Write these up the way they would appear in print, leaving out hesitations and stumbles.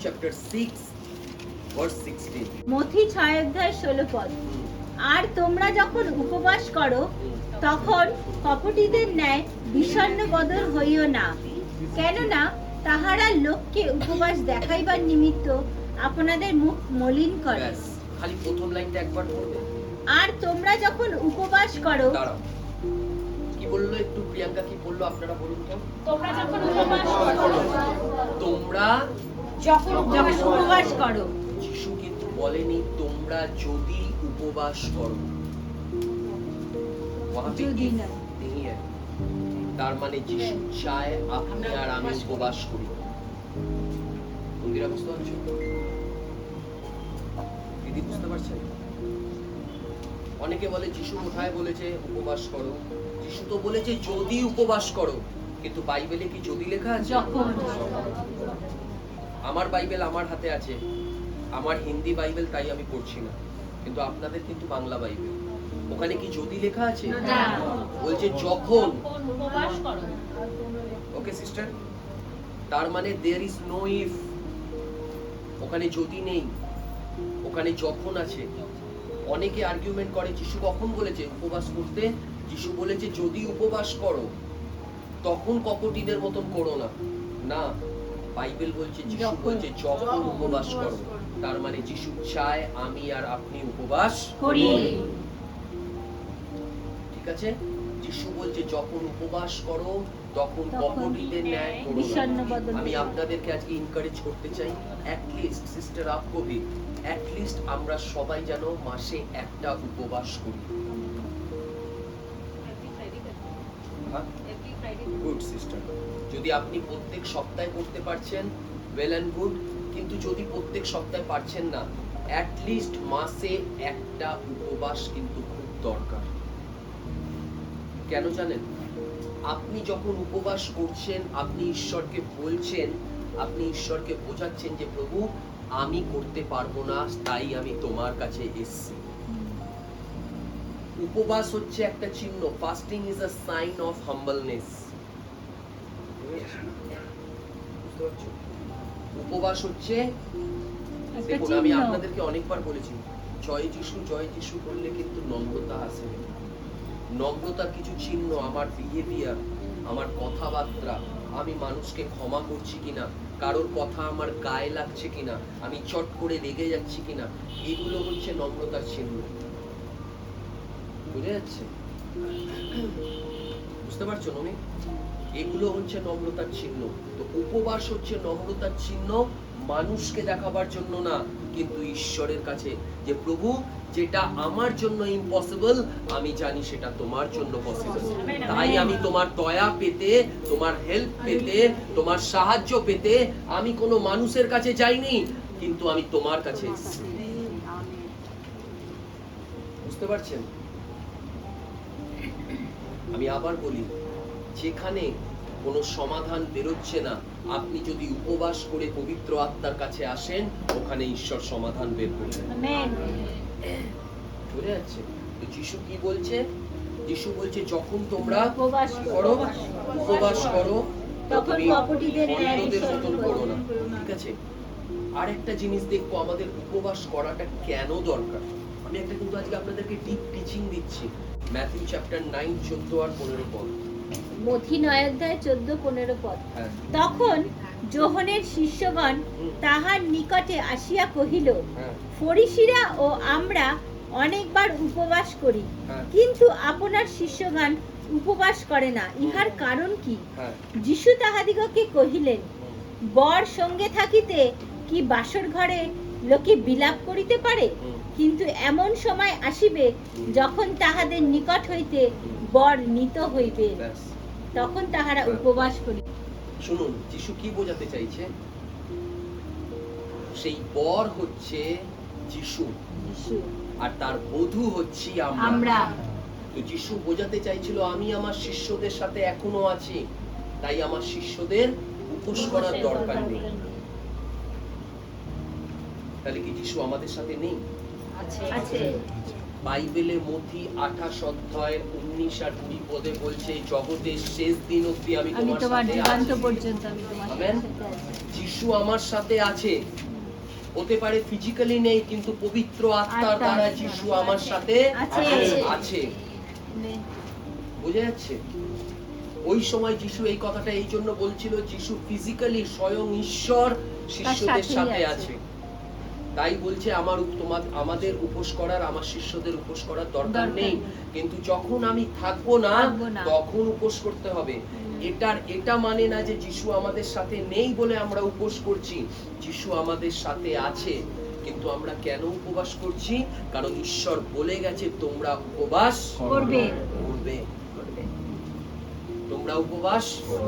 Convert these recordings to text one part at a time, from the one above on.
chapter 6 verse 16. মথি 6:16 আর তোমরা যখন উপবাস করো তখন কপটীদের ন্যায় বিষণ্ণ বদন হইও না, কেননা তাহারা লোককে উপবাস দেখাইবার নিমিত্ত আপনাদের মুখ মলিন করে। ব্যাস, খালি প্রথম লাইনটা একবার পড়বে। আর তোমরা যখন উপবাস করো, দাঁড়াও, কি বললো একটু প্রিয়াঙ্কা, কি বললো আপনারা বলুন তো? তোমরা যখন উপবাস করো, তোমরা যখন উপবাস করো, যিশু কিন্তু বলেনি তোমরা যদি উপবাস করো, যদি না। তার মানে যিশু চায় আপনি আর আমি উপবাস করি। মন্দিরা বুঝতে পারছো? দিদি বুঝতে পারছেন? অনেকে বলে যিশু কোথায় বলেছে উপবাস করো? যিশু তো বলেছে যদি উপবাস করো, কিন্তু বাইবেলে কি যদি লেখা আছে? যখন। আমার বাইবেল আমার হাতে আছে, আমার হিন্দি বাইবেল, তাই আমি পড়ছি না, কিন্তু আপনাদের কিন্তু বাংলা বাইবেল। ওখানে কি যদি লেখা আছে? না, বলছে যখন উপবাস করো। ওকে সিস্টার, তার মানে দেয়ার ইজ নো ইফ, ওখানে যদি নেই, ওখানে যখন আছে। অনেকে আর্গুমেন্ট করে যিশু কখন বলেছে উপবাস করতে? যিশু বলেছে যদি উপবাস করো, তখন কপটীদের মতন করো না। না, বাইবেল বলছে যিশু বলছে যখন উপবাস করো। তার মানে যিশু চায় আমি আর আপনি উপবাস করি। ঠিক আছে? যিশু বলছে যখন উপবাস করো তখন কপটীদের ন্যায় করো না। আমি আপনাদেরকে আজকে এনকারেজ করতে চাই, অ্যাটলিস্ট সিস্টার আপকবি, অ্যাটলিস্ট আমরা সবাই যেন মাসে একটা উপবাস করি। গুড সিস্টার, যদি আপনি প্রত্যেক সপ্তাহে করতে পারছেন ওয়েল অ্যান্ড গুড, কিন্তু যদি প্রত্যেক সপ্তাহে পারছেন না, অ্যাটলিস্ট মাসে একটা উপবাস কিন্তু খুব দরকার। কেন জানেন? আপনি যখন উপবাস করছেন, আপনি ঈশ্বরকে বলছেন, আপনি ঈশ্বরকে বোঝাচ্ছেন যে প্রভু আমি করতে পারবো না, তাই আমি তোমার কাছে এসেছি। উপবাস হচ্ছে একটা চিহ্ন। Fasting is a sign of humbleness. উপবাস হচ্ছে, দেখুন আমি আপনাদেরকে অনেকবার বলেছি, জয় যিশু করলে কিন্তু নম্রতা আসে। নম্রতার কিছু চিহ্ন আমার বিহেভিয়ার, আমার কথাবার্তা, আমি মানুষকে ক্ষমা করছি কিনা, কারোর কথা আমার গায়ে লাগছে কিনা, আমি চট করে রেগে যাচ্ছি কিনা, এগুলো হচ্ছে নম্রতার চিহ্ন। বুঝে যাচ্ছে? বুঝতে পারছো নমি? এগুলো হচ্ছে নম্রতার চিহ্ন। তো উপবাস হচ্ছে নম্রতার চিহ্ন, মানুষকে দেখাবার জন্য না, কিন্তু ঈশ্বরের কাছে, যে প্রভু যেটা আমার জন্য ইম্পসিবল, আমি জানি সেটা তোমার জন্য পসিবল। তাই আমি তোমার দয়া পেতে, তোমার হেল্প পেতে, তোমার সাহায্য পেতে আমি কোনো মানুষের কাছে যাইনি, কিন্তু আমি তোমার কাছে এসেছি। বুঝতে পারছেন? আমি আবার বলি, যেখানে কোনো সমাধান বেরোচ্ছে না, আপনি যদি উপবাস করে পবিত্র আত্মার কাছে আসেন, ওখানে ঈশ্বর সমাধান বের করবেন। আমেন। বুঝে যাচ্ছে? তো যিশু কি বলছে? যিশু বলছে যখন তোমরা উপবাস করো তখন কপটীদের ন্যায় অন্যদের মতন বিষণ্ণ করো না। ঠিক আছে? আর একটা জিনিস দেখবো, আমাদের উপবাস করাটা কেন দরকার। আমি একটা কিন্তু আজকে আপনাদেরকে ডিপ টিচিং দিচ্ছি। ম্যাথিউ চ্যাপ্টার 9 14 আর 15 পদ। মথি 9:14-15 পদ। হ্যাঁ। তখন যোহনের শিষ্যগণ তাহার নিকটে আসিয়া কহিল, হ্যাঁ। ফরিসিরা ও আমরা অনেকবার উপবাস করি, হ্যাঁ। কিন্তু আপনার শিষ্যগণ উপবাস করে না, ইহার কারণ কি? হ্যাঁ। যিশু তাহাদিগকে কহিলেন, বর সঙ্গে থাকিতে কি বাসর ঘরে লোকে বিলাপ করিতে পারে? কিন্তু এমন সময় আসিবে যখন তাহাদের নিকট হইতে বর নিত হইবে, তখন তাহারা উপবাস করিবে। শুনুন, যিশু কি বোঝাতে চাইছে? সেই বর হচ্ছে যিশু, আর তার বধূ হচ্ছি আমরা। তো যিশু বোঝাতে চাইছিল আমি আমার শিষ্যদের সাথে এখনো আছি, তাই আমার শিষ্যদের উপোস করার দরকার নেই। তাহলে কি যিশু আমাদের সাথে নেই? আছে। বাইবেলে মথি 28:19 আর 20 পদে বলছে জগতের শেষ দিন অবধি আমি তোমার সাথে আছি। আমেন। যিশু যিশু আমার সাথে আছে, হতে পারে ফিজিক্যালি নেই, কিন্তু পবিত্র আত্মার দ্বারা যিশু আমার সাথে আছে। বুঝে যাচ্ছে? ওই সময় যিশু এই কথাটা এই জন্য বলছিল, যিশু ফিজিক্যালি স্বয়ং ঈশ্বর শিষ্যদের সাথে আছে। তাই বলছে আমাদের উপোস করার, আমার শিষ্যদের উপোস করার দরকার নেই, কিন্তু যখন আমি থাকবো না তখন উপোস করতে হবে। এটা মানে না যে যিশু আমাদের সাথে নেই বলে আমরা উপোস করছি। যিশু আমাদের সাথে আছে, কিন্তু আমরা কেন উপবাস করছি? কারণ ঈশ্বর বলে গেছে তোমরা উপবাস করবে। তোমরা উপবাস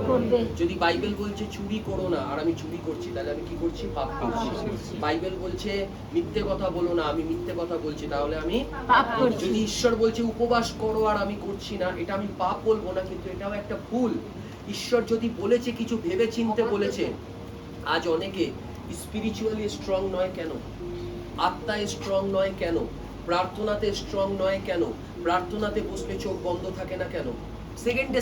করবে। যদি বাইবেল বলছে চুরি করো না, আর আমি চুরি করছি, তাহলে আমি কি করছি? পাপ করছি। বাইবেল বলছে মিথ্যে কথা বলো না, আমি মিথ্যে কথা বলছি, তাহলে আমি পাপ করছি। যদি ঈশ্বর বলছে উপবাস করো আর আমি করছি না, এটা আমি পাপ বলবো না, কিন্তু এটাও একটা ভুল। ঈশ্বর যদি বলেছে কিছু ভেবে চিন্তে বলেছে। আজ অনেকে স্পিরিচুয়ালি স্ট্রং নয় কেন? আত্মায় স্ট্রং নয় কেন? প্রার্থনাতে স্ট্রং নয় কেন? প্রার্থনাতে বসলে চোখ বন্ধ থাকে না কেন?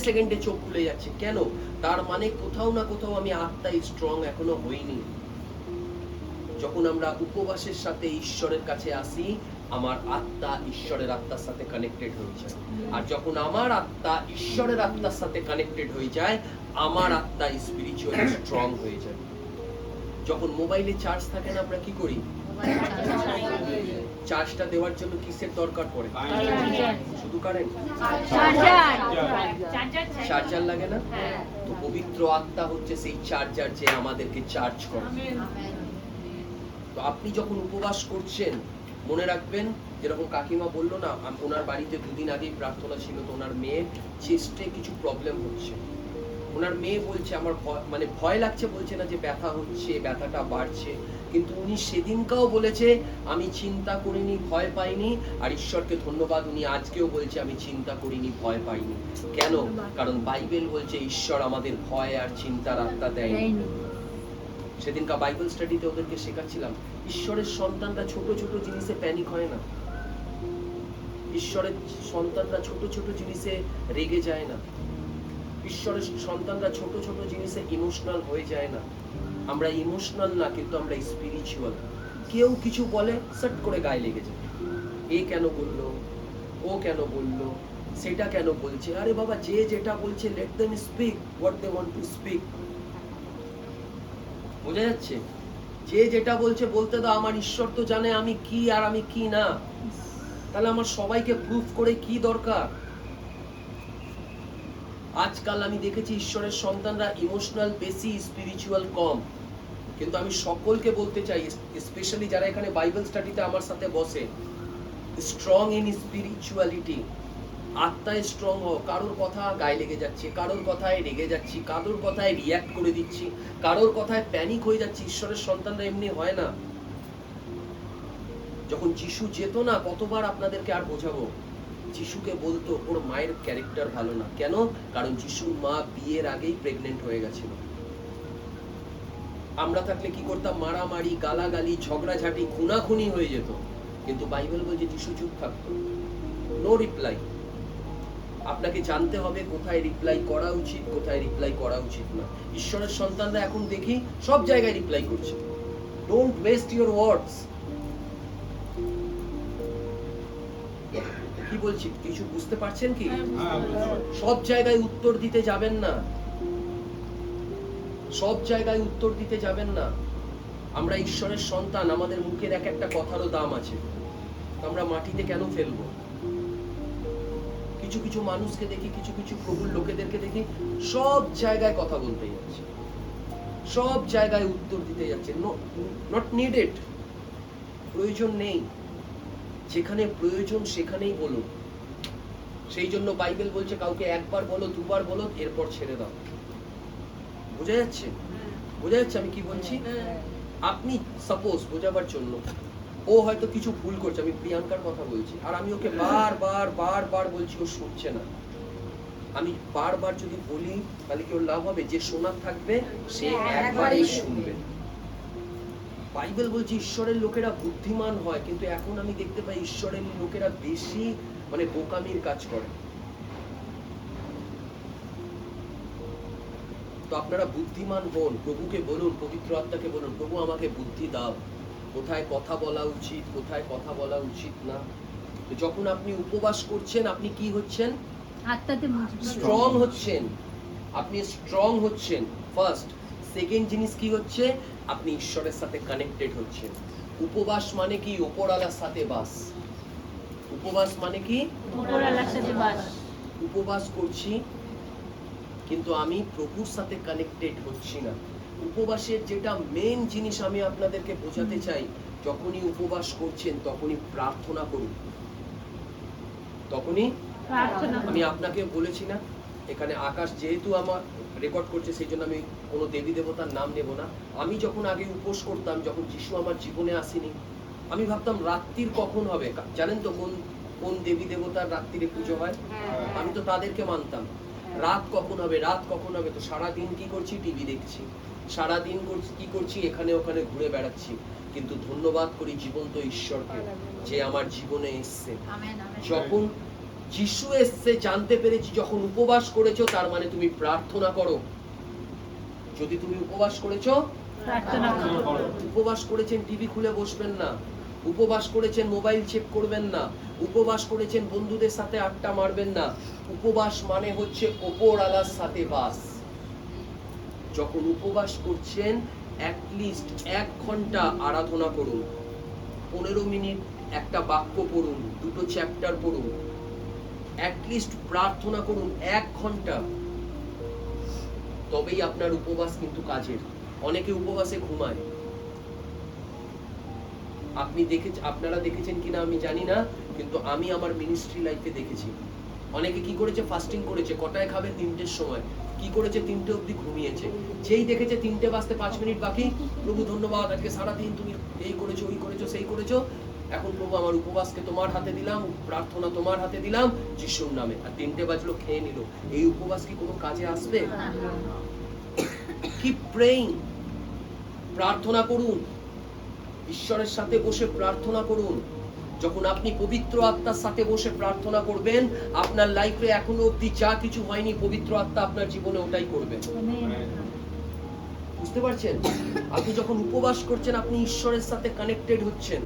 সেকেন্ডে চোখ খুলে যাচ্ছে কেন? তার মানে কোথাও না কোথাও আমি আত্মায় স্ট্রং এখনো হইনি। যখন আমরা উপবাসের সাথে ঈশ্বরের কাছে আসি, আমার আত্মা ঈশ্বরের আত্মার সাথে কানেক্টেড হয়ে যায়। আর যখন আমার আত্মা ঈশ্বরের আত্মার সাথে কানেক্টেড হয়ে যায়, আমার আত্মা স্পিরিচুয়ালি স্ট্রং হয়ে যায়। যখন মোবাইলে চার্জ থাকে না, আমরা কি করি? চার্জটা দেওয়ার জন্য কিসের দরকার পড়ে? শুধু কারেন্ট? চার্জার লাগে না? তো পবিত্র আত্মা হচ্ছে সেই চার্জার, যে আমাদেরকে চার্জ করে। তো আপনি যখন উপবাস করছেন, মনে রাখবেন, যেরকম কাকিমা বললো না, ওনার বাড়িতে দুদিন আগেই প্রার্থনা ছিল, তো ওনার মেয়ের চেস্টে কিছু প্রবলেম হচ্ছে। ওনার মেয়ে বলছে আমার ভয় লাগছে, বলছে না যে ব্যথা হচ্ছে, ব্যথাটা বাড়ছে, কিন্তু উনি সেদিনকাও বলেছে আমি চিন্তা করিনি, ভয় পাইনি। আর ঈশ্বরকে ধন্যবাদ, উনি আজকেও বলছে আমি চিন্তা করিনি, ভয় পাইনি। কেন? কারণ বাইবেল বলছে ঈশ্বর আমাদের ভয় আর চিন্তার আত্মা দেয়নি। সেদিনকার বাইবেল স্টাডিতে ওদেরকে শেখাচ্ছিলাম, ঈশ্বরের সন্তানরা ছোট ছোট জিনিসে প্যানিক হয় না। ঈশ্বরের সন্তানরা ছোট ছোট জিনিসে রেগে যায় না। ঈশ্বরের সন্তানরা ছোট ছোট জিনিসে ইমোশনাল হয়ে যায় না। আমরা ইমোশনাল না, কিন্তু আমরা স্পিরিচুয়াল। কেউ কিছু বলে সট করে গায়ে লেগে যায়। এ কেন বললো, ও কেন বললো, সেটা কেন বলছে? আরে বাবা, যে যেটা বলছে let them speak what they want to speak. বোঝা যাচ্ছে? যে যেটা বলছে বলতে দাও। আমার ঈশ্বর তো জানে আমি কি আর আমি কি না। তাহলে আমার সবাইকে প্রুফ করে কি দরকার? আজকাল আমি দেখেছি ঈশ্বরের সন্তানরা ইমোশনাল বেশি, স্পিরিচুয়াল কম। কিন্তু আমি সকলকে বলতে চাই, স্পেশালি যারা এখানে বাইবেল স্টাডিতে আমার সাথে বসে, স্ট্রং ইন স্পিরিচুয়ালিটি। আত্মায় স্ট্রং হও। কারোর কথা গায়ে লেগে যাচ্ছে, কারোর কথায় রেগে যাচ্ছি, কারোর কথায় রিয়্যাক্ট করে দিচ্ছি, কারোর কথায় প্যানিক হয়ে যাচ্ছি। ঈশ্বরের সন্তানরা এমনি হয় না। যখন যিশু যেত না, কতবার আপনাদেরকে আর বোঝাবো, যিশুকে বলতো ওর মায়ের ক্যারেক্টার ভালো না। কেন? কারণ যিশুর মা বিয়ের আগেই প্রেগনেন্ট হয়ে গেছিল। আমরা থাকলে কি করতাম? মারামারি, গালাগালি, ঝগড়াঝাটি, খুনাখুনি হয়ে যেত। কিন্তু বাইবেল বলছে যিশু চুপ থাকতো, নো রিপ্লাই। আপনাকে জানতে হবে কোথায় রিপ্লাই করা উচিত, কোথায় রিপ্লাই করা উচিত না। ঈশ্বরের সন্তানরা এখন দেখি সব জায়গায় রিপ্লাই করছে। ডোন্ট ওয়েস্ট ইওর ওয়ার্ডস। কি বলছি কিছু বুঝতে পারছেন কি? সব জায়গায় উত্তর দিতে যাবেন না, সব জায়গায় উত্তর দিতে যাবেন না। আমরা ঈশ্বরের সন্তান, আমাদের মুখের এক একটা কথারও দাম আছে। আমরা মাটিতে কেন ফেলবো? কিছু কিছু মানুষকে দেখি, কিছু কিছু প্রভুর লোকেদেরকে দেখি, সব জায়গায় কথা বলতে যাচ্ছে, সব জায়গায় উত্তর দিতে যাচ্ছে। Not needed. প্রয়োজন নেই। যেখানে প্রয়োজন সেখানেই বলো। সেই জন্য বাইবেল বলছে কাউকে একবার বলো, দুবার বলো, এরপর ছেড়ে দাও। বোঝা যাচ্ছে? বোঝা যাচ্ছে আমি কি বলছি? আপনি সাপোজ বোঝাবার জন্য, ও হয়তো কিছু ভুল করছে, আমি প্রিয়াঙ্কার কথা বলছি, আর আমি ওকে বারবার বলছি, ও শুনছে না। আমি বারবার যদি বলি তাহলে কি ওর লাভ হবে? যে শোনার থাকবে সে একবারই শুনবে। বাইবেল বলছে ঈশ্বরের লোকেরা বুদ্ধিমান হয়, কিন্তু এখন আমি দেখতে পাই ঈশ্বরের লোকেরা বেশি বোকামির কাজ করে। তো আপনারা বুদ্ধিমান হন, প্রভুকে বলুন, পবিত্র আত্মাকে বলুন, প্রভু আমাকে বুদ্ধি দাও, কোথায় কথা বলা উচিত, কোথায় কথা বলা উচিত না। তো যখন আপনি উপবাস করছেন, আপনি কি হচ্ছেন? আত্মাতে স্ট্রং হচ্ছেন, আপনি স্ট্রং হচ্ছেন ফার্স্ট। সেকেন্ড জিনিস কি হচ্ছে? আপনি ঈশ্বরের সাথে কানেক্টেড হচ্ছেন। উপবাস মানে কি? উপরওয়ালার সাথে বাস। উপবাস মানে কি? উপরওয়ালার সাথে বাস। উপবাস করছি কিন্তু আমি প্রভুর সাথে কানেক্টেড হচ্ছি না। উপবাসের যেটা মেন জিনিস আমি আপনাদেরকে বোঝাতে চাই, যখনই উপবাস করছেন তখনই প্রার্থনা করুন। তখনই প্রার্থনা আমি আপনাকে বলেছি না, এখানে আকাশ যেহেতু আমার রেকর্ড করছে সেই জন্য আমি কোনো দেবী দেবতার নাম নেব না। আমি যখন আগে উপোস করতাম, যখন যিশু আমার জীবনে আসেনি, আমি ভাবতাম রাত্রির কখন হবে। জানেন তো কোন কোন দেবী দেবতার রাত্রিরে পুজো হয়? আমি তো তাদেরকে মানতাম। রাত কখন হবে, রাত কখন হবে। তো সারাদিন কি করছি? টিভি দেখছি। সারাদিন কি করছি? এখানে ওখানে ঘুরে বেড়াচ্ছি। কিন্তু ধন্যবাদ করি জীবন্ত ঈশ্বরকে যে আমার জীবনে এসছে। যখন যিশু এসছে জানতে পেরেছি, যখন উপবাস করেছো তার মানে তুমি প্রার্থনা করো। যদি তুমি উপবাস করেছো, প্রার্থনা করো। উপবাস করেছেন টিভি খুলে বসবেন না, উপবাস করেছেন মোবাইল চেক করবেন না, উপবাস করেছেন বন্ধুদের সাথে আড্ডা মারবেন না। উপবাস মানে হচ্ছে ওপরওয়ালার সাথে বাস। যখন উপবাস করছেন অ্যাটলিস্ট 1 ঘন্টা আরাধনা করুন, 15 মিনিট একটা বাক্য পড়ুন, 2টো চ্যাপ্টার পড়ুন, অ্যাটলিস্ট প্রার্থনা করুন 1 ঘন্টা। তবেই আপনার উপবাস কিন্তু কাজের। অনেকে উপবাসে ঘুমায়। আপনারা দেখেছেন কিনা আমি জানি না, কিন্তু আমি আমার মিনিস্ট্রি লাইফে দেখেছি অনেকে কি করেছে, ফাস্টিং করেছে। কটায় খাবে? 3টের সময়। কি করেছে? 3টে অবধি ঘুমিয়েছে। যেই দেখেছে 3টে বাজতে 5 মিনিট বাকি, প্রভু ধন্যবাদ, আজকে সারাদিন তুমি এই করেছো, ওই করেছো, সেই করেছো, এখন প্রভু আমার উপবাসকে তোমার হাতে দিলাম, প্রার্থনা তোমার হাতে দিলাম যিশুর নামে। আর 3টে বাজলো, খেয়ে নিল। এই উপবাস কি কোনো কাজে আসবে? কিপ প্রেইং, প্রার্থনা করুন, ঈশ্বরের সাথে বসে প্রার্থনা করুন। যখন আপনি পবিত্র আত্মার সাথে বসে প্রার্থনা করবেন, আপনার লাইফে এখনো অবধি যা কিছু হয়নি, পবিত্র আত্মা আপনার জীবনে ওটাই করবে। বুঝতে পারছেন? আপনি যখন উপবাস করছেন, আপনি ঈশ্বরের সাথে কানেক্টেড হচ্ছেন।